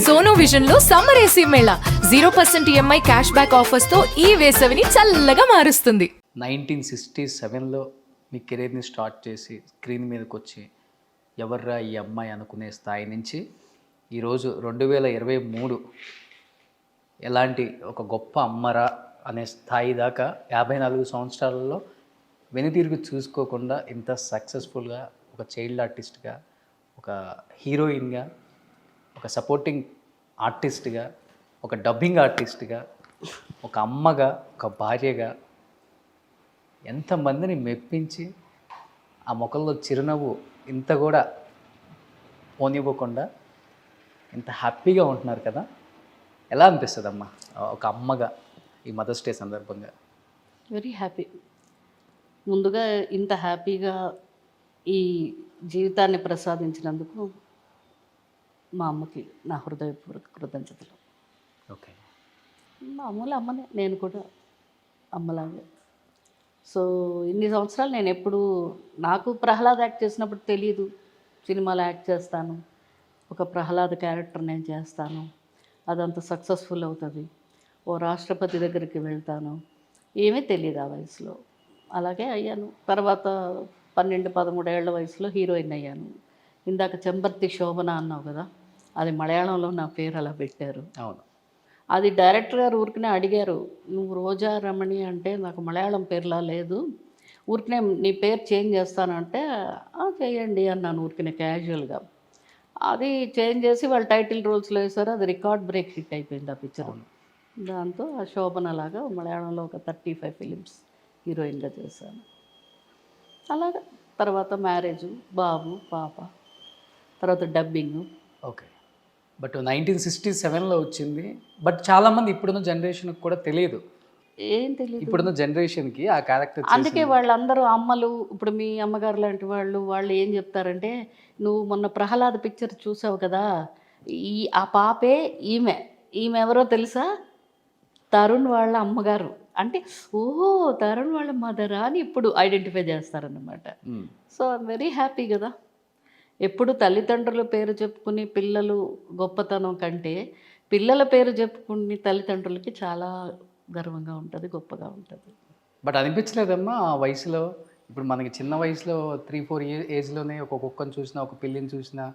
Sono vision లో summer AC Mela 0% EMI cash back offers తో ఈ వేసవిని చల్లగా మారుస్తుంది. 1967లో మీ కెరీర్ని స్టార్ట్ చేసి స్క్రీన్ మీదకి వచ్చి ఎవర్రా ఈ అమ్మాయి అనుకునే స్థాయి నుంచి ఈరోజు 2023 ఎలాంటి ఒక గొప్ప అమ్మరా అనే స్థాయి దాకా 54 సంవత్సరాలలో వెనుతిరిగి చూసుకోకుండా ఇంత సక్సెస్ఫుల్గా ఒక చైల్డ్ ఆర్టిస్ట్గా, ఒక హీరోయిన్గా, ఒక సపోర్టింగ్ ఆర్టిస్ట్గా, ఒక డబ్బింగ్ ఆర్టిస్ట్గా, ఒక అమ్మగా, ఒక భార్యగా ఎంతమందిని మెప్పించి ఆ ముఖంలో చిరునవ్వు ఇంత కూడా పోనివ్వకుండా ఇంత హ్యాపీగా ఉంటున్నారు కదా. ఎలా అనిపిస్తుంది అమ్మ ఒక అమ్మగా ఈ మదర్స్ డే సందర్భంగా? Very happy. ముందుగా ఇంత హ్యాపీగా ఈ జీవితాన్ని ప్రసాదించినందుకు మా అమ్మకి నా హృదయపూర్వక కృతజ్ఞతలు. ఓకే, మామూలు అమ్మనే, నేను కూడా అమ్మలాగే. సో ఇన్ని సంవత్సరాలు నేను ఎప్పుడు, నాకు ప్రహ్లాద్ యాక్ట్ చేసినప్పుడు తెలియదు సినిమాలో యాక్ట్ చేస్తాను, ఒక ప్రహ్లాద్ క్యారెక్టర్ నేను చేస్తాను, అదంత సక్సెస్ఫుల్ అవుతుంది, ఓ రాష్ట్రపతి దగ్గరికి వెళ్తాను, ఏమీ తెలియదు ఆ వయసులో. అలాగే అయ్యాను. తర్వాత 12-13 ఏళ్ల వయసులో హీరోయిన్ అయ్యాను. ఇందాక చెంబర్తి శోభన అన్నావు కదా, అది మలయాళంలో నా పేరు అలా పెట్టారు. అవును, అది డైరెక్టర్ గారు ఊరికనే అడిగారు, నువ్వు రోజా రమణి అంటే నాకు మలయాళం పేరులా లేదు, ఊరికనే నీ పేరు చేంజ్ చేస్తానంటే చేయండి అన్నాను ఊరికనే క్యాజువల్గా. అది చేంజ్ చేసి వాళ్ళు టైటిల్ రోల్స్లో వేశారు. అది రికార్డ్ బ్రేక్ హిట్ అయిపోయింది ఆ పిక్చర్. దాంతో ఆ శోభన లాగా మలయాళంలో ఒక 35 ఫిలిమ్స్ హీరోయిన్గా చేశాను. అలాగా తర్వాత మ్యారేజు, బాబు, పాప, తర్వాత డబ్బింగు. ఓకే. బట్ 1967లో వచ్చింది. బట్ చాలామంది ఇప్పుడున్న జనరేషన్కి కూడా తెలియదు. ఏం తెలియదు ఇప్పుడున్న జనరేషన్కి ఆ క్యారెక్టర్. అందుకే వాళ్ళందరూ అమ్మలు, ఇప్పుడు మీ అమ్మగారు లాంటి వాళ్ళు ఏం చెప్తారంటే, నువ్వు మొన్న ప్రహ్లాద్ పిక్చర్ చూసావు కదా, ఆ పాపే ఈమె ఎవరో తెలుసా, తరుణ్ వాళ్ళ అమ్మగారు అంటే, ఓహో తరుణ్ వాళ్ళ మదరా అని ఇప్పుడు ఐడెంటిఫై చేస్తారన్నమాట. సో ఐమ్ వెరీ హ్యాపీ కదా. ఎప్పుడు తల్లిదండ్రుల పేరు చెప్పుకుని పిల్లలు గొప్పతనం కంటే పిల్లల పేరు చెప్పుకుని తల్లిదండ్రులకి చాలా గర్వంగా ఉంటుంది, గొప్పగా ఉంటుంది. బట్ అనిపించలేదమ్మా ఆ వయసులో? ఇప్పుడు మనకి చిన్న వయసులో 3-4 ఏజ్లోనే ఒక కుక్కను చూసినా, ఒక పిల్లిని చూసినా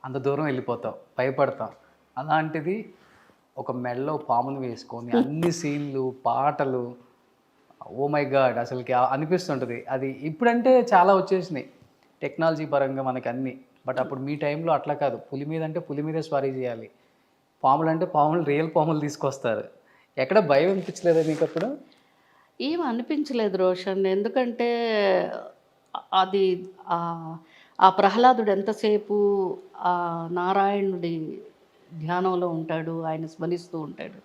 అంత దూరం వెళ్ళిపోతాం, భయపడతాం. అలాంటిది ఒక మెడలో పామును వేసుకొని అన్ని సీన్లు, పాటలు, ఓ మై గాడ్ అసలుకి అనిపిస్తుంటుంది. అది ఇప్పుడంటే చాలా వచ్చేసినాయి టెక్నాలజీ పరంగా మనకి అన్నీ. బట్ అప్పుడు మీ టైంలో అట్లా కాదు. పులి మీద అంటే పులి మీదే స్వారీ చేయాలి, పాములు అంటే పాములు, రియల్ పాములు తీసుకొస్తారు. ఎక్కడ భయం అనిపించలేదా మీకు అప్పుడు? ఏం అనిపించలేదు రోషన్, ఎందుకంటే అది ఆ ప్రహ్లాదుడు ఎంతసేపు ఆ నారాయణుడి ధ్యానంలో ఉంటాడు, ఆయన స్మరిస్తూ ఉంటాడు.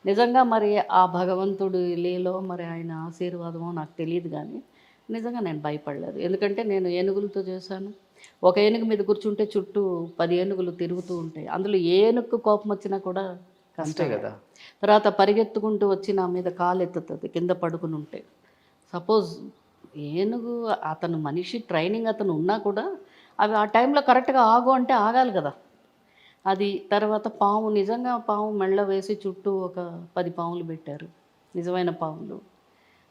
నిజంగా మరి ఆ భగవంతుడి లీలో మరి ఆయన ఆశీర్వాదమో నాకు తెలియదు, కానీ నిజంగా నేను భయపడలేదు. ఎందుకంటే నేను ఏనుగులతో చేశాను. ఒక ఏనుగు మీద కూర్చుంటే చుట్టూ 10 ఏనుగులు తిరుగుతూ ఉంటాయి. అందులో ఏ ఏనుగుకు కోపం వచ్చినా కూడా కష్టం కదా. తర్వాత పరిగెత్తుకుంటూ వచ్చి నా మీద కాలు ఎత్తుతుంది కింద పడుకుని ఉంటే. సపోజ్ ఏనుగు అతను మనిషి ట్రైనింగ్ అతను ఉన్నా కూడా అవి ఆ టైంలో కరెక్ట్గా ఆగు అంటే ఆగాలి కదా. అది తర్వాత పాము, నిజంగా పాము మెళ్ళ వేసి చుట్టూ ఒక 10 పాములు పెట్టారు, నిజమైన పాములు.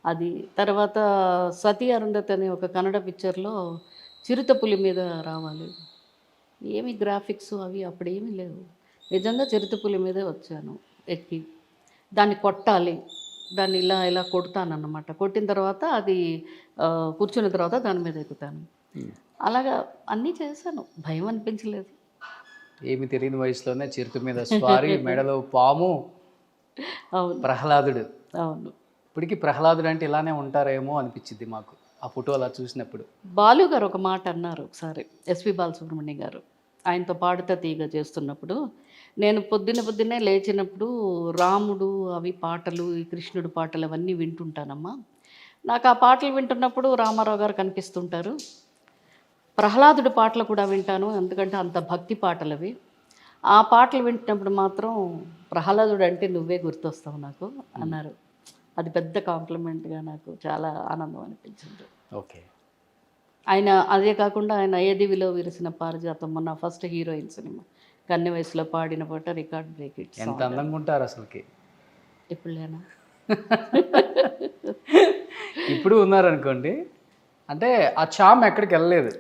అది తర్వాత సతీ అరుంధతి అనే ఒక కన్నడ పిక్చర్లో చిరుతపులి మీద రావాలి, ఏమి గ్రాఫిక్స్ అవి అప్పుడేమీ లేవు, నిజంగా చిరుతపులి మీదే వచ్చాను ఎక్కి. దాన్ని కొట్టాలి, దాన్ని ఇలా ఇలా కొడతానన్నమాట. కొట్టిన తర్వాత అది కూర్చున్న తర్వాత దాని మీద ఎక్కుతాను. అలాగా అన్నీ చేశాను, భయం అనిపించలేదు. ఏమి తెలియని వయసులోనే చిరుత మీద స్వారీ, మెడలో పాము. అవును, ప్రహ్లాదుడు. అవును. ఇప్పటికీ ప్రహ్లాదుడు అంటే ఇలానే ఉంటారేమో అనిపించింది మాకు ఆ ఫోటో అలా చూసినప్పుడు. బాలు గారు ఒక మాట అన్నారు ఒకసారి, ఎస్పి బాలసుబ్రహ్మణ్యం గారు ఆయనతో పాడుతా తీగ చేస్తున్నప్పుడు, నేను పొద్దున్నే లేచినప్పుడు రాముడు అవి పాటలు, ఈ కృష్ణుడు పాటలు అవన్నీ వింటుంటానమ్మా. నాకు ఆ పాటలు వింటున్నప్పుడు రామారావు గారు కనిపిస్తుంటారు, ప్రహ్లాదుడి పాటలు కూడా వింటాను, ఎందుకంటే అంత భక్తి పాటలు అవి. ఆ పాటలు వింటున్నప్పుడు మాత్రం ప్రహ్లాదుడు అంటే నువ్వే గుర్తొస్తావు నాకు అన్నారు. అది పెద్ద కాంప్లిమెంట్గా నాకు చాలా ఆనందం అనిపించింది. ఓకే. ఆయన అదే కాకుండా ఆయన ఏదివిలో విరిసిన పారిజాతం మొన్న ఫస్ట్ హీరోయిన్ సినిమా కన్నె వయసులో పాడిన పాట రికార్డ్ బ్రేక్ ఇట్స్. ఎంత అందంగా ఉంటారు అసలుకి. ఇప్పుడు లేనా? ఇప్పుడు ఉన్నారనుకోండి, అంటే ఆ చామ్ ఎక్కడికి వెళ్ళలేదు,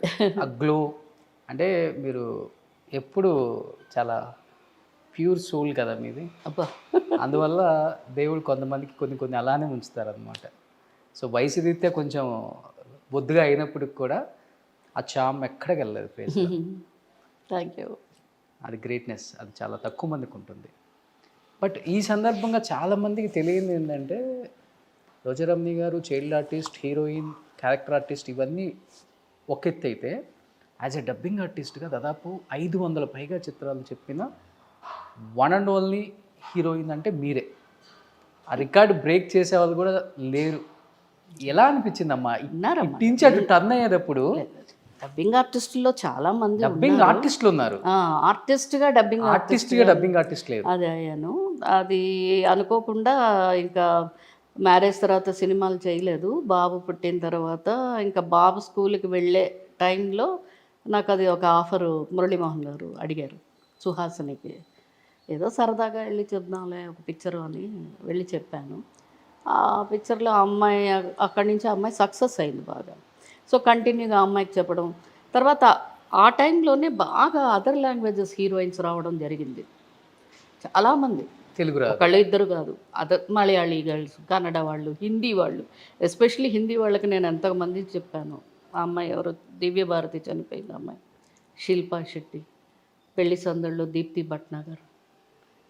ఆ గ్లో. అంటే మీరు ఎప్పుడు చాలా ప్యూర్ సోల్ కదా మీది, అబ్బా అందువల్ల దేవుడు కొంతమందికి కొన్ని అలానే ఉంచుతారనమాట. సో వయసు రీత్యా కొంచెం బొద్దుగా అయినప్పటికి కూడా ఆ చామ్ ఎక్కడికి వెళ్ళలేదు ఫేస్. Thank you. అది గ్రేట్నెస్, అది చాలా తక్కువ మందికి ఉంటుంది. బట్ ఈ సందర్భంగా చాలామందికి తెలియదు ఏంటంటే, రోజారమణి గారు child artist, heroine, character artist ఇవన్నీ ఒక ఎత్తు అయితే, యాజ్ ఎ డబ్బింగ్ ఆర్టిస్ట్గా దాదాపు 500 పైగా చిత్రాలు చెప్పిన వన్ అండ్ ఓన్లీ హీరోయిన్ అంటే మీరే. ఆ రికార్డు బ్రేక్ చేసే వాళ్ళు కూడా లేరు. ఎలా అనిపించిందమ్మా ఇట్టించి అటు టర్న్ అయ్యేటప్పుడు? డబ్బింగ్ ఆర్టిస్టుల్లో చాలా మంది డబ్బింగ్ ఆర్టిస్టులు ఉన్నారు, ఆర్టిస్ట్గా డబ్బింగ్ ఆర్టిస్ట్గా డబ్బింగ్ ఆర్టిస్ట్ లేరు. అదే అయ్యాను. అది అనుకోకుండా ఇంకా మ్యారేజ్ తర్వాత సినిమాలు చేయలేదు. బాబు పుట్టిన తర్వాత ఇంకా బాబు స్కూల్కి వెళ్ళే టైంలో నాకు అది ఒక ఆఫరు మురళీమోహన్ గారు అడిగారు, సుహాసినికి. ఏదో సరదాగా వెళ్ళి చెప్దాంలే ఒక పిక్చరు అని వెళ్ళి చెప్పాను. ఆ పిక్చర్లో అమ్మాయి, అక్కడి నుంచి ఆ అమ్మాయి సక్సెస్ అయింది బాగా. సో కంటిన్యూగా అమ్మాయికి చెప్పడం. తర్వాత ఆ టైంలోనే బాగా అదర్ లాంగ్వేజెస్ హీరోయిన్స్ రావడం జరిగింది చాలామంది. తెలుగు ఒకళ్ళు ఇద్దరు కాదు, అదర్ మలయాళీ గర్ల్స్, కన్నడ వాళ్ళు, హిందీ వాళ్ళు. ఎస్పెషలీ హిందీ వాళ్ళకి నేను ఎంతమంది చెప్పాను. ఆ అమ్మాయి ఎవరు, దివ్య భారతి చనిపోయింది అమ్మాయి, శిల్పా శెట్టి, పెళ్లి సందడిలో దీప్తి భట్నాగర్,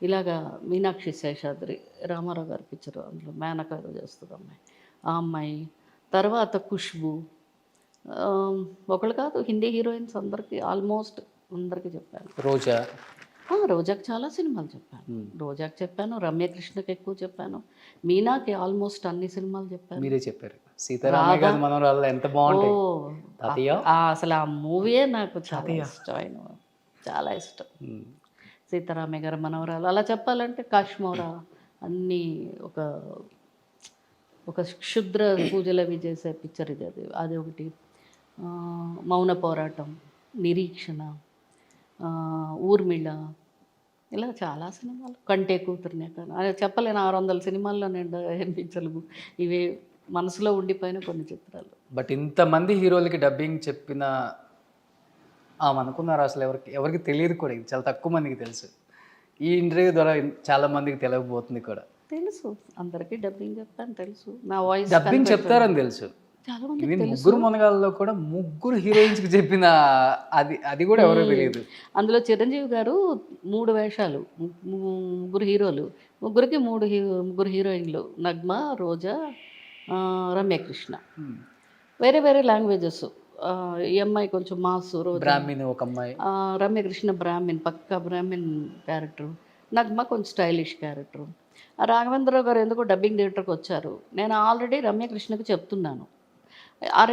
ఇలాగా మీనాక్షి శేషాద్రి, రామారావు గారి పిక్చర్, అందులో మేనకారు చేస్తుంది అమ్మాయి, ఆ అమ్మాయి. తర్వాత ఖుష్బు, ఒకళ్ళు కాదు హిందీ హీరోయిన్స్ అందరికీ, ఆల్మోస్ట్ అందరికీ చెప్పాను. రోజా, రోజాకి చాలా సినిమాలు చెప్పాను. రోజాకి చెప్పాను, రమ్యకృష్ణకి ఎక్కువ చెప్పాను, మీనాకి ఆల్మోస్ట్ అన్ని సినిమాలు చెప్పాను. మీరే చెప్పారు. సీతారామయ్య గారి మనవరాలు ఎంత బాగుంటాయి. అసలు ఆ మూవీయే నాకు చాలా ఇష్టమైన, చాలా ఇష్టం. సీతారామయ్య గారి మనవరాలు. అలా చెప్పాలంటే కాశ్మోరా, అన్నీ ఒక క్షుద్ర పూజలు అవి చేసే పిక్చర్ ఇది. అది ఒకటి. మౌన పోరాటం, నిరీక్షణ, ఊర్మిళ, ఇలా చాలా సినిమాలు. కంటే కూతురునే కానీ అది చెప్పలేను. 600 సినిమాల్లో నేను పిక్చర్లు ఇవి మనసులో ఉండిపోయిన కొన్ని చిత్రాలు. బట్ ఇంతమంది హీరోలకి డబ్బింగ్ చెప్పిన అనుకున్నారు అసలు ఎవరికి తెలియదు కూడా. ఇది చాలా తక్కువ మందికి తెలుసు. ఈ ఇంటర్వ్యూ ద్వారా చాలా మందికి తెలియకపోతుంది కూడా. తెలుసు, అందరికీ డబ్బింగ్ చెప్తాను తెలుసు. నా వాయిస్ డబ్బింగ్ చెప్తారని తెలుసు. చాలా మంది ముగ్గురు మునగాళ్ళలో కూడా 3 హీరోయిన్స్కి చెప్పిన అది కూడా ఎవరో తెలియదు. అందులో చిరంజీవి గారు 3 వేషాలు, 3 హీరోలు, ముగ్గురికి 3 హీరోయిన్లు, నగ్మ, రోజా, రమ్యకృష్ణ. వేరే వేరే లాంగ్వేజెస్. ఈ అమ్మాయి కొంచెం మాసు, బ్రాహ్మణ్ ఒక అమ్మాయి, రమ్యకృష్ణ బ్రాహ్మణ్, పక్కా బ్రాహ్మణ్ క్యారెక్టర్, నగ్మ కొంచెం స్టైలిష్ క్యారెక్టర్. రాఘవేంద్రరావు గారు ఎందుకో డబ్బింగ్ థియేటర్కి వచ్చారు. నేను ఆల్రెడీ రమ్యకృష్ణకి చెప్తున్నాను. ఆ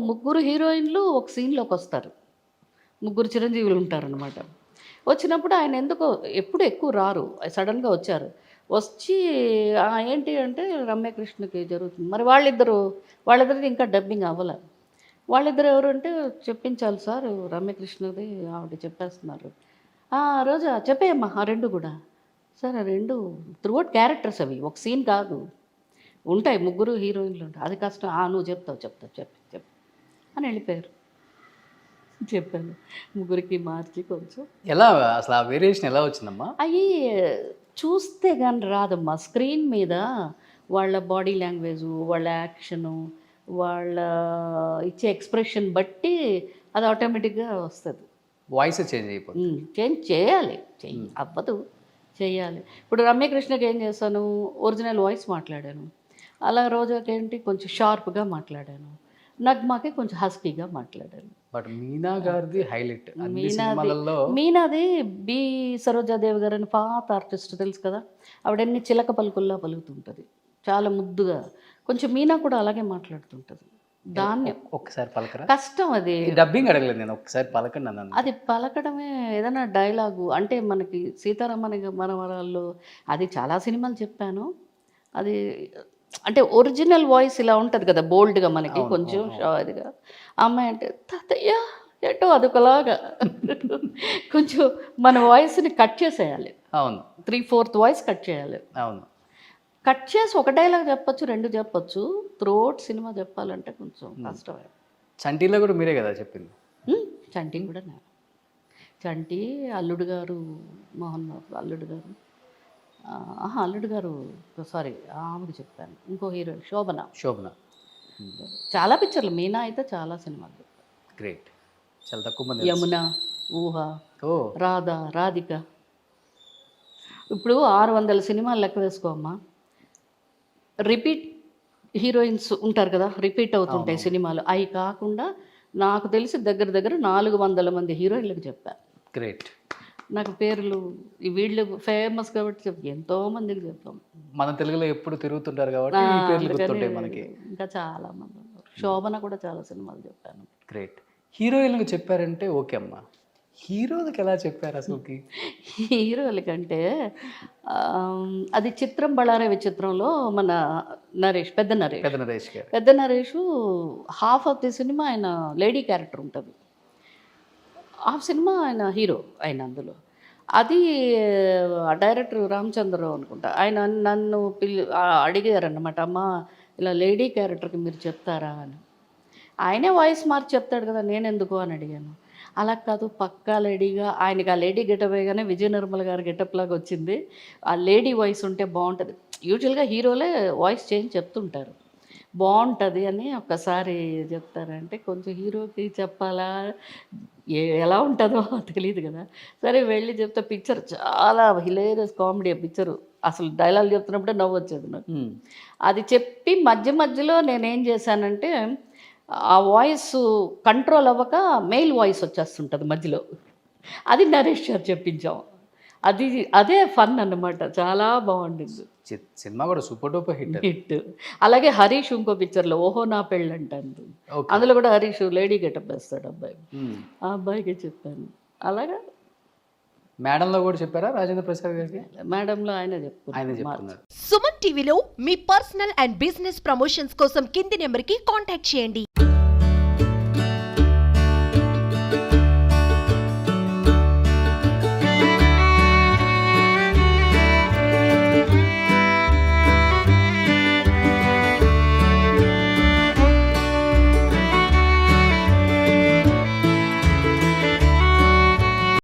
ముగ్గురు హీరోయిన్లు ఒక సీన్లోకి వస్తారు, 3 చిరంజీవులు ఉంటారనమాట. వచ్చినప్పుడు ఆయన ఎందుకో ఎప్పుడు ఎక్కువ రారు, సడన్గా వచ్చారు. వచ్చి ఏంటి అంటే రమ్యకృష్ణకి జరుగుతుంది. మరి వాళ్ళిద్దరిది ఇంకా డబ్బింగ్ అవ్వలే. వాళ్ళిద్దరు ఎవరు అంటే చెప్పించాలి సార్, రమ్యకృష్ణది ఆవిడ చెప్పేస్తున్నారు. రోజా చెప్పేయమ్మా ఆ 2 కూడా. సార్ ఆ 2 త్రూఅవుట్ క్యారెక్టర్స్, అవి ఒక సీన్ కాదు, ఉంటాయి 3 హీరోయిన్లు ఉంటాయి. అది కష్టం. నువ్వు చెప్తావు చెప్పు అని వెళ్ళిపోయారు. చెప్పాను, 3కి మార్చి కొంచెం. ఎలా అసలు ఆ వేరియేషన్ ఎలా వచ్చిందమ్మా? అవి చూస్తే కానీ రాదమ్మా. స్క్రీన్ మీద వాళ్ళ బాడీ లాంగ్వేజు, వాళ్ళ యాక్షను, వాళ్ళ ఇచ్చే ఎక్స్ప్రెషన్ బట్టి అది ఆటోమేటిక్గా వస్తుంది. వాయిస్ చేంజ్ అయిపోతుంది. చేంజ్ చేయాలి, అవ్వదు, చేయాలి. ఇప్పుడు రమ్యకృష్ణకి ఏం చేశాను, ఒరిజినల్ వాయిస్ మాట్లాడాను. అలా రోజాకి ఏంటి కొంచెం షార్ప్గా మాట్లాడాను, నగ్మాకి కొంచెం హస్కీగా మాట్లాడాను. బట్ మీనా గారిది హైలైట్. మీనాది బి సరోజాదేవి గారు అని పాత ఆర్టిస్ట్ తెలుసు కదా, ఆవిడన్ని చిలక పలుకుల్లా పలుకుతుంటుంది, చాలా ముద్దుగా. కొంచెం మీనా కూడా అలాగే మాట్లాడుతుంటుంది. దాన్ని ఒక్కసారి పలకరా, కష్టం. అది డబ్బింగ్ అడగలేదు నేను, ఒక్కసారి పలకండి అన్నాను. అది పలకడమే. ఏదైనా డైలాగు అంటే మనకి సీతారామని మనవరాల్లో అది చాలా సినిమాలు చెప్పాను. అది అంటే ఒరిజినల్ వాయిస్ ఇలా ఉంటుంది కదా, బోల్డ్గా మనకి కొంచెం అదిగా. అమ్మాయి అంటే తాతయ్య ఎటో అదొకలాగా కొంచెం మన వాయిస్ని కట్ చేసేయాలి, అవును 3/4 వాయిస్ కట్ చేయాలి. అవును. కట్ చేసి ఒక డైలాగ్ చెప్పొచ్చు, 2 చెప్పొచ్చు. త్రూఅవుట్ సినిమా చెప్పాలంటే కొంచెం కష్టమే. చంటీలో కూడా మీరే కదా చెప్పింది. చంటి కూడా నేను, చంటి అల్లుడు గారు, మోహన్ బాబు అల్లుడు గారు, అల్లుడు గారు సారీ ఆమెకు చెప్పాను. ఇంకో హీరోయిన్ శోభన. చాలా పిక్చర్లు, మీనా అయితే చాలా సినిమాలు చెప్పాను. గ్రేట్. చాలా తక్కువ మంది. యమున, ఊహ, ఓ రాధ, రాధిక. ఇప్పుడు 600 సినిమాలు లెక్క వేసుకోమ్మా. రిపీట్ హీరోయిన్స్ ఉంటారు కదా, రిపీట్ అవుతుంటాయి సినిమాలు. అవి కాకుండా నాకు తెలిసి దగ్గర దగ్గర 400 మంది హీరోయిన్లకు చెప్పాను. గ్రేట్. నాకు పేర్లు వీళ్ళు ఫేమస్ కాబట్టి ఎంతో మందికి చెప్పాం. మన తెలుగులో ఎప్పుడు తిరుగుతుంటారు కాబట్టి ఈ పేర్లు గుర్తుంటాయి మనకి. ఇంకా చాలా మంది ఉన్నారు. శోభన కూడా చాలా సినిమాలు చెప్పాను. గ్రేట్. హీరోయిన్లకు చెప్పారంటే ఓకే అమ్మా, హీరోలకు ఎలా చెప్పారు అసలుకి? హీరోలకంటే అది చిత్రం బళారే విచిత్రంలో మన నరేష్, పెద్ద నరేష్ గారు. పెద్ద Naresh half of the cinema ఆయన లేడీ క్యారెక్టర్ ఉంటుంది, హాఫ్ సినిమా ఆయన హీరో. ఆయన అందులో అది డైరెక్టర్ రామచంద్రరావు అనుకుంటా, ఆయన నన్ను అడిగారన్నమాట, అమ్మ ఇలా లేడీ క్యారెక్టర్కి మీరు చెప్తారా అని. ఆయనే వాయిస్ మార్చి చెప్తాడు కదా, నేను ఎందుకు అని అడిగాను. అలా కాదు, పక్కా లేడీగా, ఆయనకి ఆ లేడీ గెటప్ వేయగానే విజయ నిర్మల గారి గెటప్ లాగా వచ్చింది, ఆ లేడీ వాయిస్ ఉంటే బాగుంటుంది. యూజువల్గా హీరోలే వాయిస్ చేంజ్ చెప్తుంటారు, బాగుంటుంది అని ఒక్కసారి చెప్తారంటే కొంచెం హీరోకి చెప్పాలా, ఎలా ఉంటుందో తెలియదు కదా. సరే వెళ్ళి చెప్తే పిక్చర్ చాలా హిలేరియస్ కామెడీ పిక్చరు, అసలు డైలాగ్ చెప్తున్నప్పుడే నవ్వు వచ్చేది నాకు. అది చెప్పి మధ్య మధ్యలో నేనేం చేశానంటే ఆ వాయిస్ కంట్రోల్ అవ్వక మెయిల్ వాయిస్ వచ్చేస్తుంటుంది మధ్యలో, అది నరేష్ గారు చెప్పించాం. అదే ఫన్ అన్నమాట, చాలా బాగుండింది. సినిమా కూడా సూపర్ డూపర్ హిట్. అలాగే హరీష్ ఇంకో పిక్చర్లో ఓహో నా పెళ్ళి అంటాను, అందులో కూడా హరీష్ లేడీ గెటప్ వేస్తాడు అబ్బాయి, ఆ అబ్బాయికి చెప్పాను. అలాగా మేడంలో కూడా చెప్పారా రాజేంద్ర ప్రసాద్ గారికి? మేడంలో ఆయన చెప్తున్నారు. సుమన్ టీవీలో మీ పర్సనల్ అండ్ బిజినెస్ ప్రమోషన్స్ కోసం కింది నెంబర్కి కాంటాక్ట్ చేయండి.